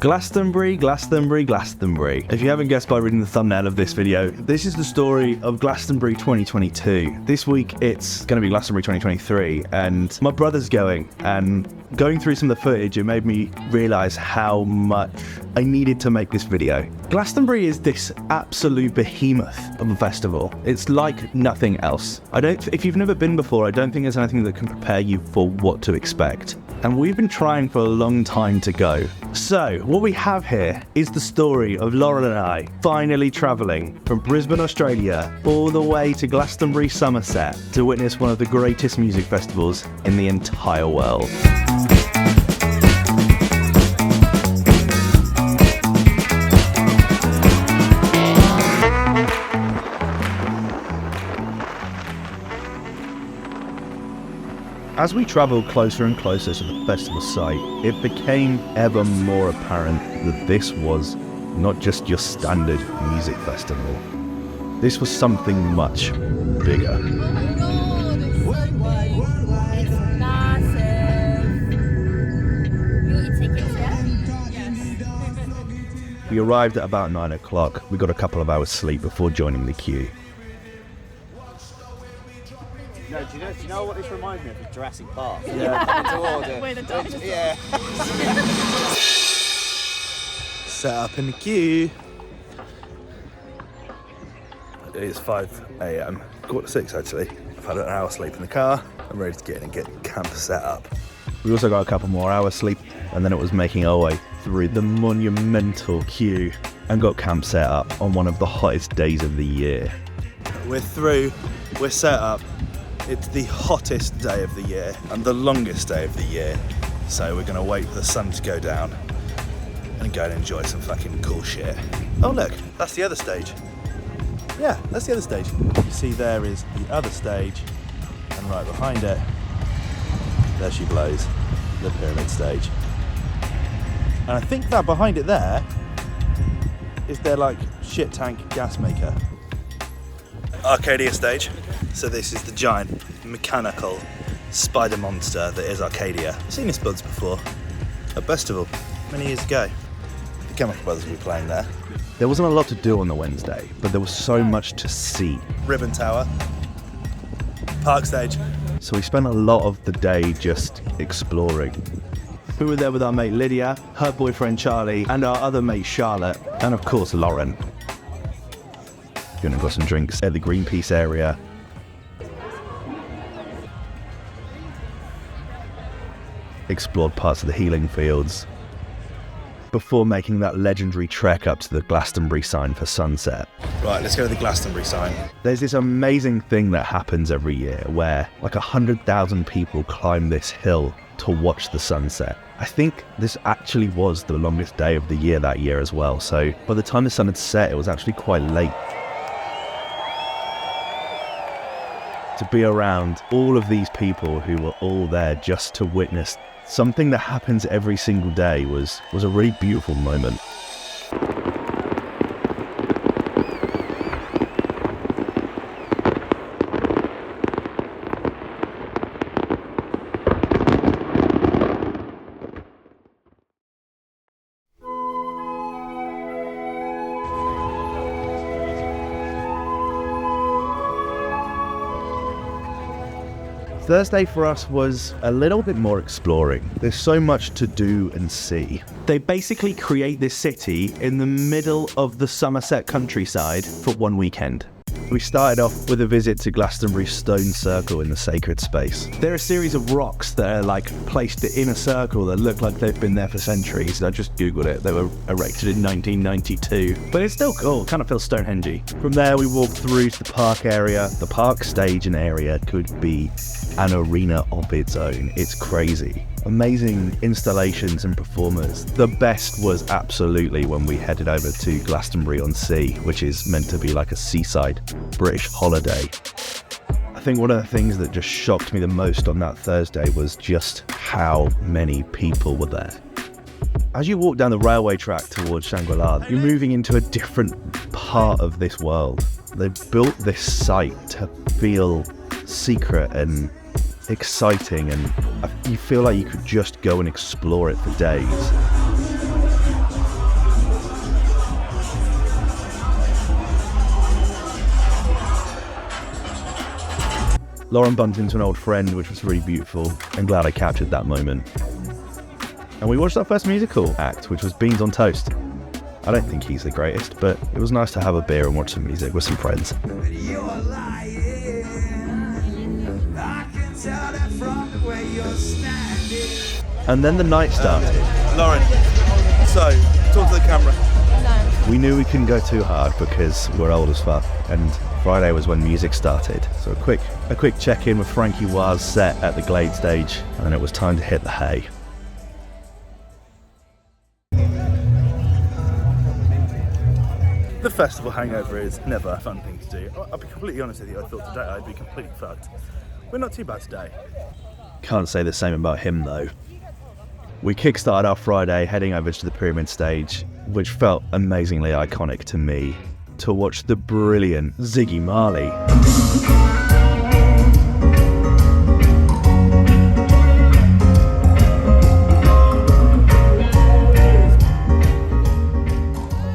Glastonbury, Glastonbury, Glastonbury. If you haven't guessed by reading the thumbnail of this video, this is the story of Glastonbury 2022. This week it's going to be Glastonbury 2023 and my brother's going, and going through some of the footage it made me realise how much I needed to make this video. Glastonbury is this absolute behemoth of a festival. It's like nothing else. If you've never been before, I don't think there's anything that can prepare you for what to expect. And we've been trying for a long time to go. So, what we have here is the story of Lauren and I finally travelling from Brisbane, Australia, all the way to Glastonbury, Somerset, to witness one of the greatest music festivals in the entire world. As we travelled closer and closer to the festival site, it became ever more apparent that this was not just your standard music festival. This was something much bigger. It's massive. You got your tickets, yeah? Yes. We arrived at about 9 o'clock. We got a couple of hours sleep before joining the queue. No, do you know what this reminds me of? Is Jurassic Park. Yeah. Where the dinosaurs. Yeah. Set up in the queue. It's 5 a.m, 5:45 actually. I've had an hour's sleep in the car. I'm ready to get in and get camp set up. We also got a couple more hours sleep, and then it was making our way through the monumental queue and got camp set up on one of the hottest days of the year. We're through, we're set up. It's the hottest day of the year and the longest day of the year. So we're gonna wait for the sun to go down and go and enjoy some fucking cool shit. Oh look, that's the other stage. Yeah, that's the other stage. You see there is the other stage, and right behind it, there she blows, the pyramid stage. And I think that behind it there is their like shit tank gas maker. Arcadia stage. So this is the giant mechanical spider monster that is Arcadia. I've seen this buds before at Festival many years ago. The Chemical Brothers will be playing there. There wasn't a lot to do on the Wednesday, but there was so much to see. Ribbon Tower, Park stage. So we spent a lot of the day just exploring. We were there with our mate Lydia, her boyfriend Charlie, and our other mate Charlotte, and of course Lauren. Gonna got some drinks at the Greenpeace area. Explored parts of the healing fields before making that legendary trek up to the Glastonbury sign for sunset. Right, let's go to the Glastonbury sign. There's this amazing thing that happens every year where like 100,000 people climb this hill to watch the sunset. I think this actually was the longest day of the year that year as well, so by the time the sun had set it was actually quite late. To be around all of these people who were all there just to witness something that happens every single day was a really beautiful moment. Thursday for us was a little bit more exploring. There's so much to do and see. They basically create this city in the middle of the Somerset countryside for one weekend. We started off with a visit to Glastonbury Stone Circle in the sacred space. They're a series of rocks that are like placed in a circle that look like they've been there for centuries. I just googled it. They were erected in 1992. But it's still cool, kind of feels Stonehenge-y. From there we walked through to the park area. The park stage and area could be an arena of its own. It's crazy. Amazing installations and performers. The best was absolutely when we headed over to Glastonbury-on-Sea, which is meant to be like a seaside British holiday. I think one of the things that just shocked me the most on that Thursday was just how many people were there. As you walk down the railway track towards Shangri-La, you're moving into a different part of this world. They've built this site to feel secret and exciting, and you feel like you could just go and explore it for days. Lauren bumped into an old friend, which was really beautiful, and glad I captured that moment. And we watched our first musical act, which was Beans on Toast. I don't think he's the greatest, but it was nice to have a beer and watch some music with some friends. You're lying. I can tell that from where you're standing. And then the night started. Lauren, so, talk to the camera. We knew we couldn't go too hard because we're old as fuck, and Friday was when music started. So a quick check-in with Frankie Wah's set at the Glade stage, and then it was time to hit the hay. The festival hangover is never a fun thing to do. I'll be completely honest with you, I thought today I'd be completely fucked. We're not too bad today. Can't say the same about him though. We kickstarted our Friday heading over to the Pyramid stage, which felt amazingly iconic to me, to watch the brilliant Ziggy Marley.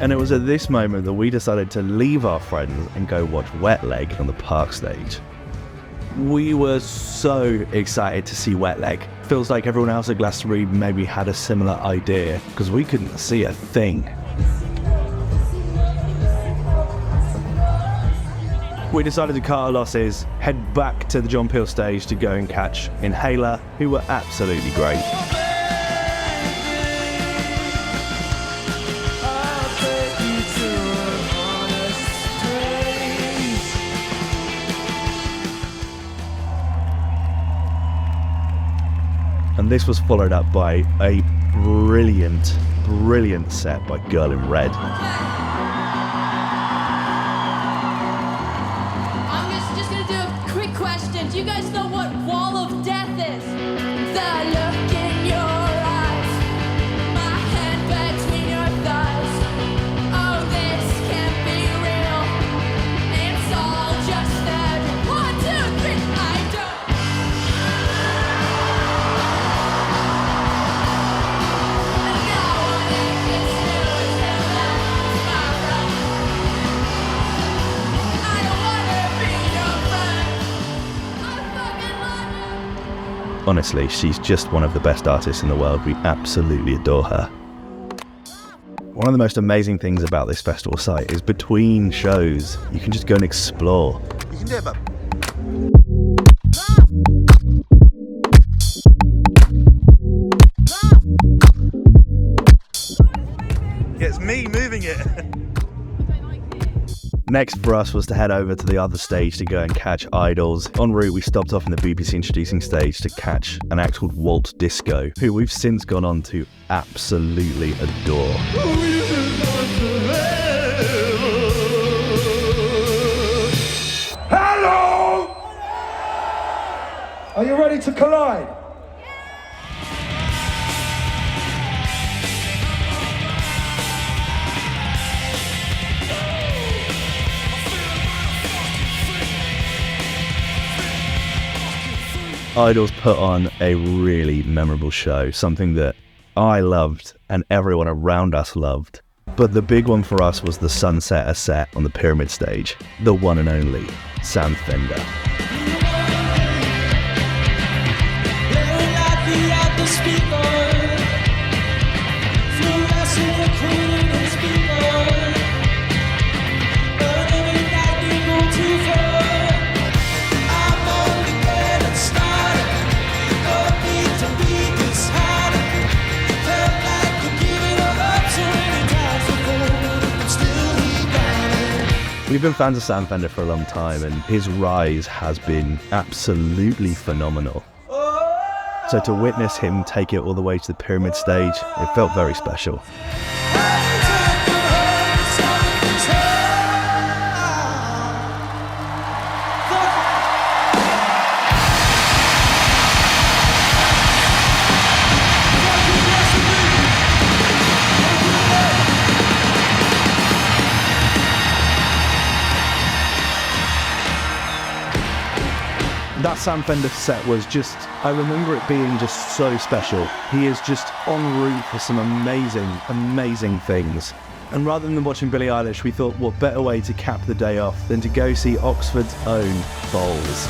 And it was at this moment that we decided to leave our friends and go watch Wet Leg on the Park stage. We were so excited to see Wet Leg. Feels like everyone else at Glastonbury maybe had a similar idea, because we couldn't see a thing. We decided to cut our losses, head back to the John Peel stage to go and catch Inhaler, who were absolutely great. And this was followed up by a brilliant set by Girl in Red. I'm just gonna do a quick question. Do you guys know what Wall of Death is? The look in your eyes, my hand between your thighs. Oh, this can't be real. It's all just a dream. 1, 2, 3. I don't. No one exists who is tomorrow. I don't wanna be your friend. I fucking love you. Honestly, she's just one of the best artists in the world. We absolutely adore her. One of the most amazing things about this festival site is between shows, you can just go and explore. You can do it, but it's me moving it. Next for us was to head over to the other stage to go and catch Idols. En route, we stopped off in the BBC Introducing stage to catch an act called Walt Disco, who we've since gone on to absolutely adore. Hello! Are you ready to collide? Idols put on a really memorable show, something that I loved and everyone around us loved. But the big one for us was the Sunsetter set on the Pyramid stage, the one and only Sam Fender. We've been fans of Sam Fender for a long time, and his rise has been absolutely phenomenal. So to witness him take it all the way to the Pyramid stage, it felt very special. That Sam Fender set was just, I remember it being just so special. He is just en route for some amazing, amazing things. And rather than watching Billie Eilish, we thought what better way to cap the day off than to go see Oxford's own Bowles.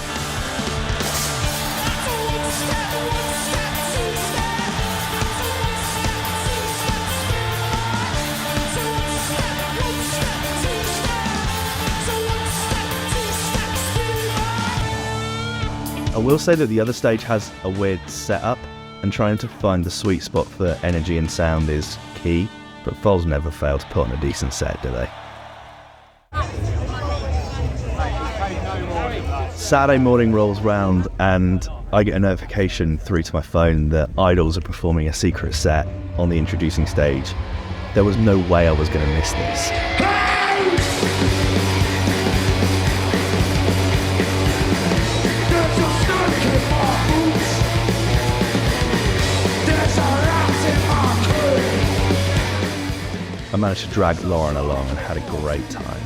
will say that the other stage has a weird setup, and trying to find the sweet spot for energy and sound is key, but Foles never fail to put on a decent set, do they? Saturday morning rolls round and I get a notification through to my phone that Idols are performing a secret set on the introducing stage. There was no way I was going to miss this. I managed to drag Lauren along and had a great time.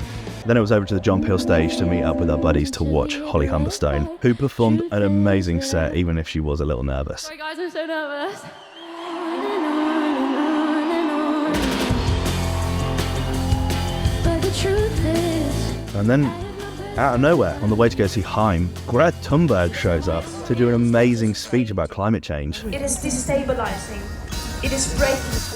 Then it was over to the John Peel stage to meet up with our buddies to watch Holly Humberstone, who performed an amazing set even if she was a little nervous. Sorry guys, I'm so nervous. But the truth is... And then, out of nowhere, on the way to go see Haim, Greta Thunberg shows up to do an amazing speech about climate change. It is destabilizing. It is breaking.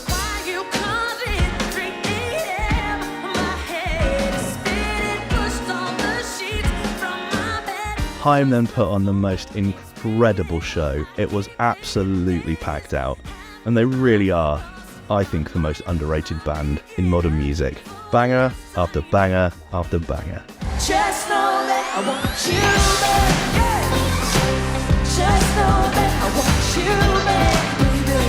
Haim then put on the most incredible show. It was absolutely packed out. And they really are, I think, the most underrated band in modern music. Banger after banger after banger. Just know that I want you back, yeah. Just know that I want you back, baby.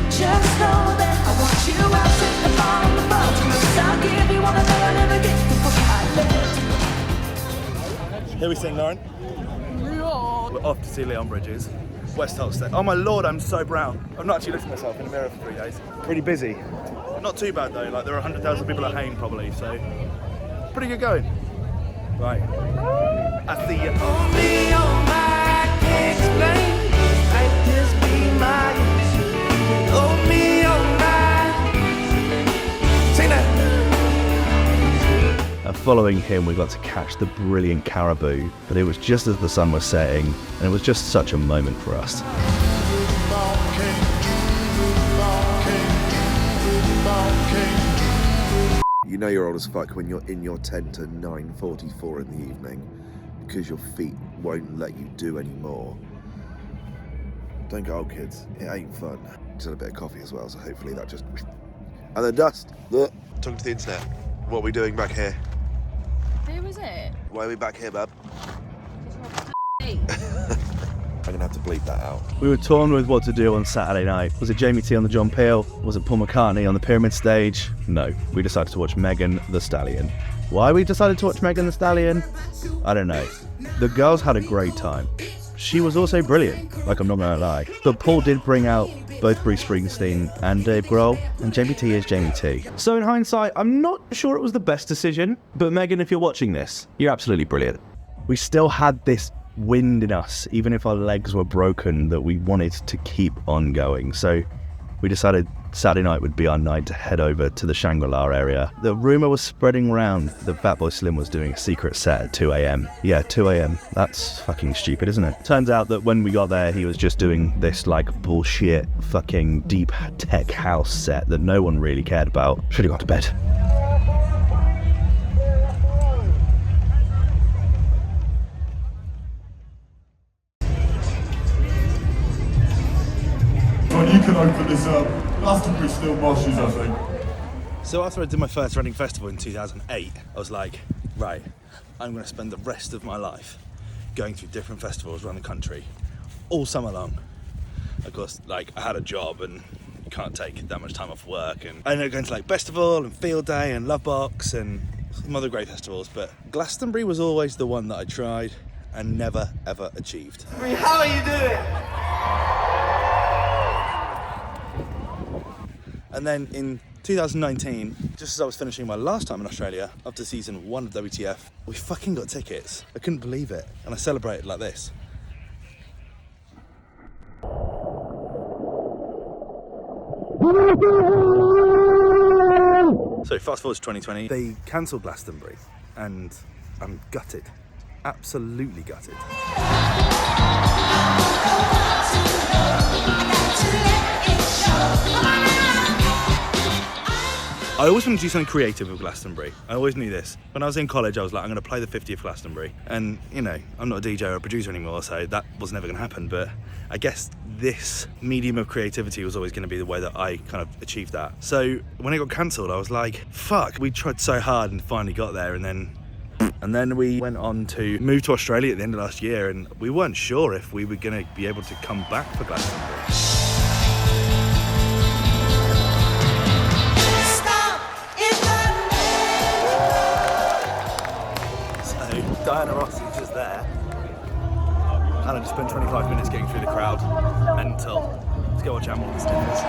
Just know that I want you out in the bar on the boat. I'll give you all the love I never get before I left. Here we sing, Lauren. We're off to see Leon Bridges. West Holstead. Oh my lord, I'm so brown. I've not actually looked at myself in the mirror for 3 days. Pretty busy. Not too bad though, like there are 100,000 people at Haim probably, so pretty good going. Right. I see you. On me, on my, can't explain. I just be my. On me, on my. Sing that. Following him, we got to catch the brilliant Caribou, but it was just as the sun was setting, and it was just such a moment for us. You know you're old as fuck when you're in your tent at 9:44 in the evening because your feet won't let you do any more. Don't go old, kids. It ain't fun. Just had a bit of coffee as well, so hopefully that just... And the dust. Look. Talking to the internet. What are we doing back here? Who was it? Why are we back here, bub? I'm gonna have to bleep that out. We were torn with what to do on Saturday night. Was it Jamie T on the John Peel? Was it Paul McCartney on the Pyramid stage? No, we decided to watch Megan Thee Stallion. Why we decided to watch Megan Thee Stallion? I don't know. The girls had a great time. She was also brilliant, like I'm not gonna lie. But Paul did bring out both Bruce Springsteen and Dave Grohl, and Jamie T is Jamie T. So in hindsight, I'm not sure it was the best decision, but Megan, if you're watching this, you're absolutely brilliant. We still had this wind in us, even if our legs were broken, that we wanted to keep on going. So we decided Saturday night would be our night to head over to the Shangri-La area. The rumour was spreading around that Fatboy Slim was doing a secret set at 2 a.m. Yeah, 2 a.m. That's fucking stupid, isn't it? Turns out that when we got there, he was just doing this like bullshit fucking deep tech house set that no one really cared about. Should have gone to bed. Well, you can open this up. Glastonbury still moshes, I think. So after I did my first Reading Festival in 2008, I was like, right, I'm going to spend the rest of my life going through different festivals around the country, all summer long. Of course, like, I had a job and you can't take that much time off work, and I ended up going to like Festival and Field Day and Lovebox and some other great festivals, but Glastonbury was always the one that I tried and never ever achieved. How are you doing? And then in 2019, just as I was finishing my last time in Australia, after season 1 of WTF, we fucking got tickets. I couldn't believe it, and I celebrated like this. So fast forward to 2020, they cancelled Glastonbury, and I'm gutted, absolutely gutted. I always wanted to do something creative with Glastonbury. I always knew this. When I was in college, I was like, I'm going to play the 50th Glastonbury. And, you know, I'm not a DJ or a producer anymore, so that was never going to happen. But I guess this medium of creativity was always going to be the way that I kind of achieved that. So when it got cancelled, I was like, fuck, we tried so hard and finally got there. And then we went on to move to Australia at the end of last year, and we weren't sure if we were going to be able to come back for Glastonbury. Diana Ross is just there, and I just spent 25 minutes getting through the crowd until let's go watch Animal Stickers.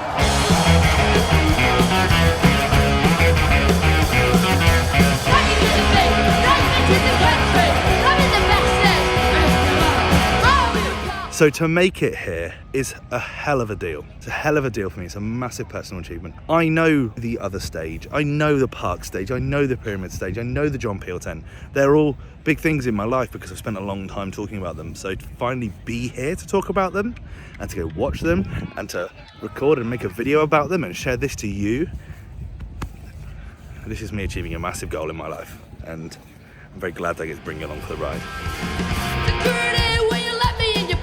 So to make it here is a hell of a deal. It's a hell of a deal for me. It's a massive personal achievement. I know the other stage. I know the Park stage. I know the Pyramid stage. I know the John Peel tent. They're all big things in my life because I've spent a long time talking about them. So to finally be here to talk about them and to go watch them and to record and make a video about them and share this to you, this is me achieving a massive goal in my life. And I'm very glad I get to bring you along for the ride.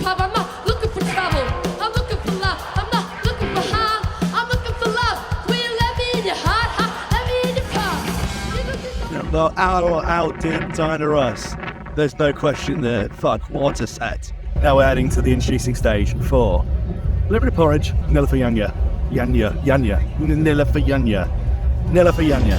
I'm not looking for trouble. I'm looking for love. I'm not looking for harm. I'm looking for love. Will you let me in your heart? Let me in your car. Well, outdid Diana Ross. There's no question there. Fuck, what a set. Now we're heading to the introducing stage for Liberty Porridge, Nilla for Yanya. Nilla for Yanya. Nilla for Yanya.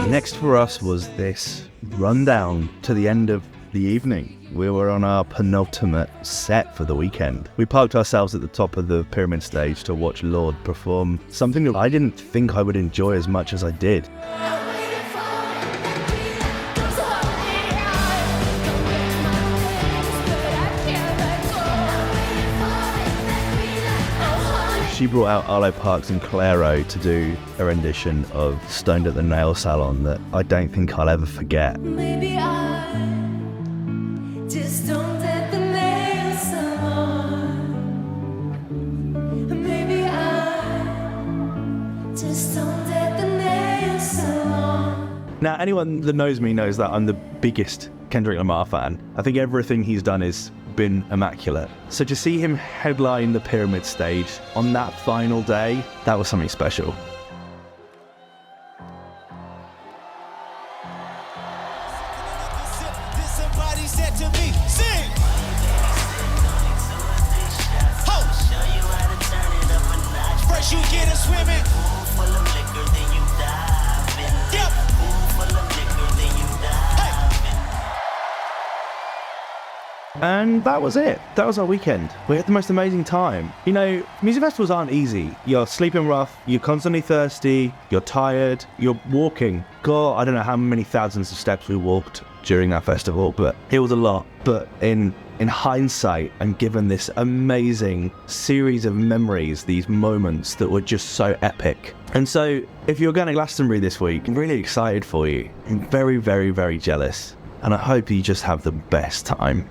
Next for us was this rundown to the end of the evening. We were on our penultimate set for the weekend. We parked ourselves at the top of the Pyramid stage to watch Lorde perform something that I didn't think I would enjoy as much as I did. She brought out Arlo Parks and Clairo to do a rendition of Stoned at the Nail Salon that I don't think I'll ever forget. Maybe I just don't at the nail salon. Maybe I just don't at the nail salon. Now, anyone that knows me knows that I'm the biggest Kendrick Lamar fan. I think everything he's done has been immaculate. So to see him headline the Pyramid stage on that final day, that was something special. And that was it. That was our weekend. We had the most amazing time. You know, music festivals aren't easy. You're sleeping rough, you're constantly thirsty, you're tired, you're walking. God, I don't know how many thousands of steps we walked during that festival, but it was a lot. But in hindsight, and given this amazing series of memories, these moments that were just so epic. And so, if you're going to Glastonbury this week, I'm really excited for you. I'm very, very, very jealous. And I hope you just have the best time.